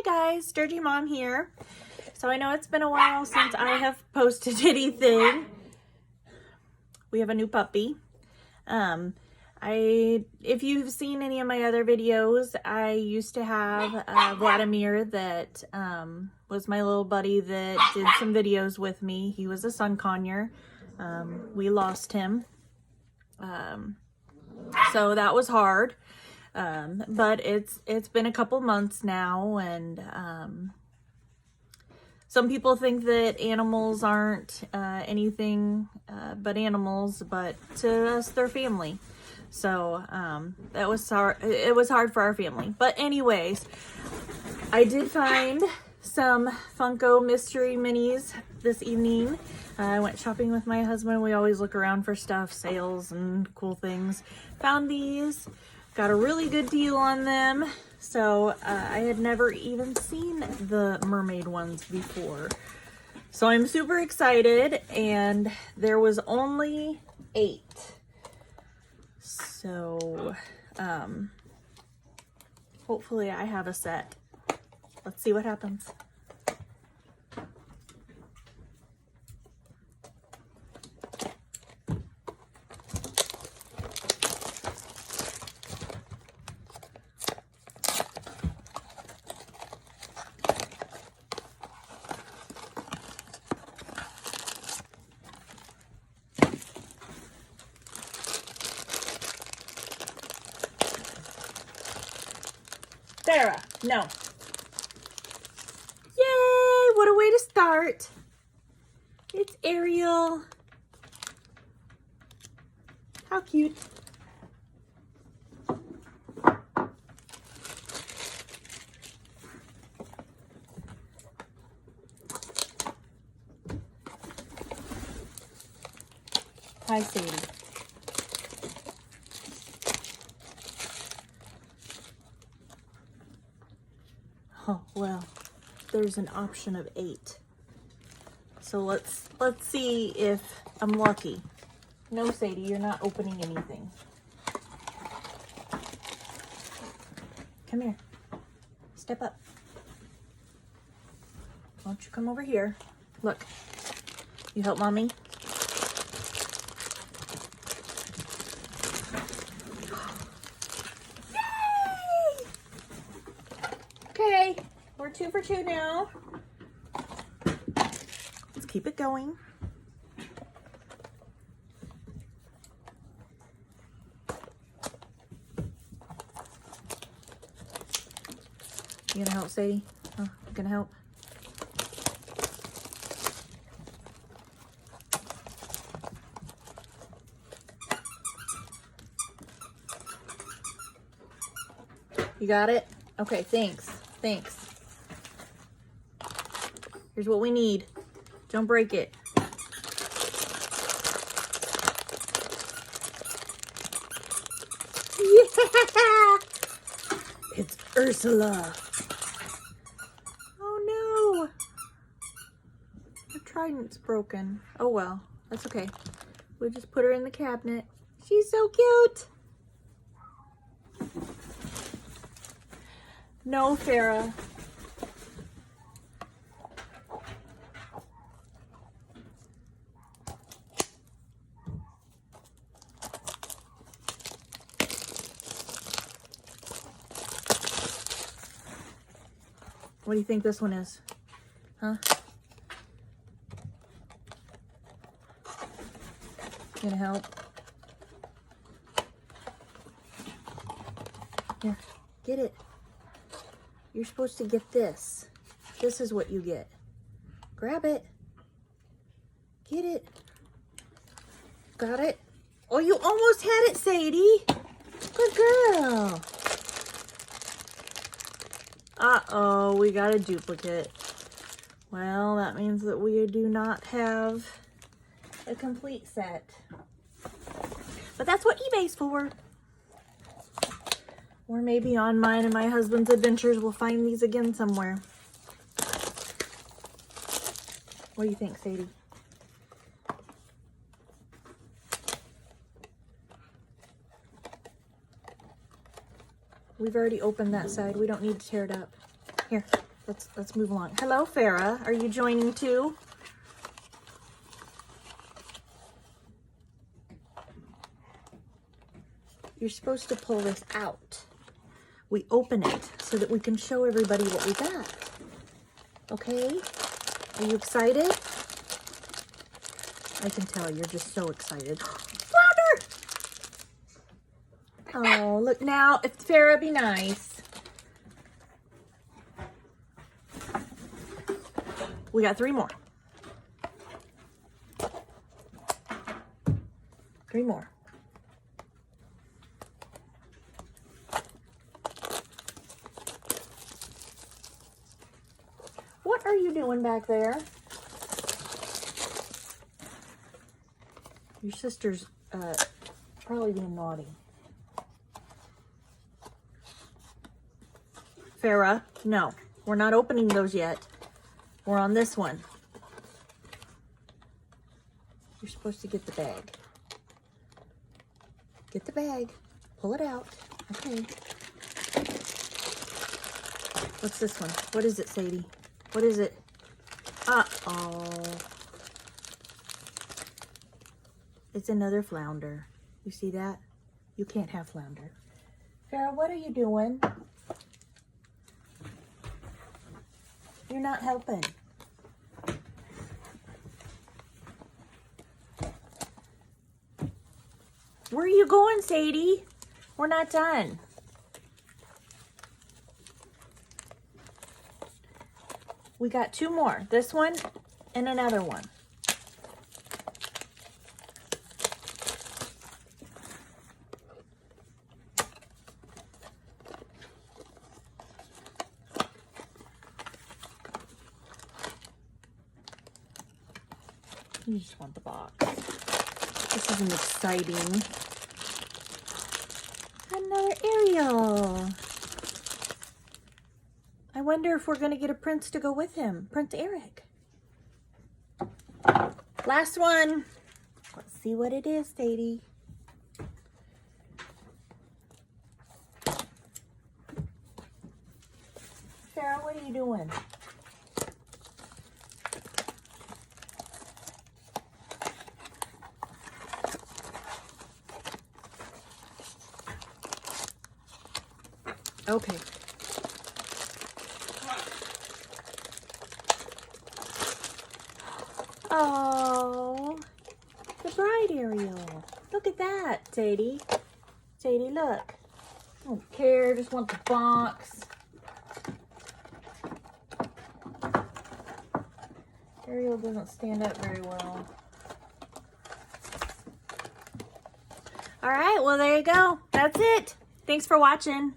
guys, Sturgy Mom here. So I know it's been a while since I have posted anything. We have a new puppy. If you've seen any of my other videos, I used to have Vladimir that was my little buddy that did some videos with me. He was a sun conure. We lost him. So that was hard. But it's been a couple months now, and some people think that animals aren't anything but animals, but to us they're family. So that was hard. It was hard for our family. But anyways, I did find some Funko mystery minis this evening. I went shopping with my husband. We always look around for stuff, sales and cool things. Found these. Got a really good deal on them. So I had never even seen the mermaid ones before. So I'm super excited, and there was only 8. So hopefully I have a set. Let's see what happens. Sarah, no. Yay, what a way to start. It's Ariel. How cute. Hi, Sadie. Oh, well, there's an option of 8. So let's see if I'm lucky. No, Sadie, you're not opening anything. Come here. Step up. Why don't you come over here? Look. You help Mommy? Okay, we're 2 for 2 now. Let's keep it going. You gonna help, Sadie? Huh? You gonna help? You got it? Okay, thanks. Thanks. Here's what we need. Don't break it. Yeah! It's Ursula. Oh no. Her trident's broken. Oh well, that's okay. We'll just put her in the cabinet. She's so cute. No, Farah. What do you think this one is? Huh? You gonna help? Here, get it. You're supposed to get this. This is what you get. Grab it. Get it. Got it? Oh, you almost had it, Sadie. Good girl. Uh-oh, we got a duplicate. Well, that means that we do not have a complete set. But that's what eBay's for. Or maybe on mine and my husband's adventures, we'll find these again somewhere. What do you think, Sadie? We've already opened that side. We don't need to tear it up. Here, Let's move along. Hello, Farah. Are you joining too? You're supposed to pull this out. We open it so that we can show everybody what we got. Okay? Are you excited? I can tell you're just so excited. Flounder! Oh, look now. If Farah be nice. We got 3 more. 3 more. What are you doing back there? Your sister's probably being naughty. Farah, no. We're not opening those yet. We're on this one. You're supposed to get the bag. Get the bag. Pull it out. Okay. What's this one? What is it, Sadie? What is it? Uh-oh. It's another flounder. You see that? You can't have flounder. Farah, what are you doing? You're not helping. Where are you going, Sadie? We're not done. We got 2 more. This one and another one. You just want the box. This isn't exciting. Another Ariel. I wonder if we're going to get a prince to go with him. Prince Eric. Last one. Let's see what it is, Sadie. Sarah, what are you doing? Okay. Oh, the bride Ariel. Look at that, Sadie. Sadie, look. Don't care, just want the box. Ariel doesn't stand up very well. All right, well, there you go. That's it. Thanks for watching.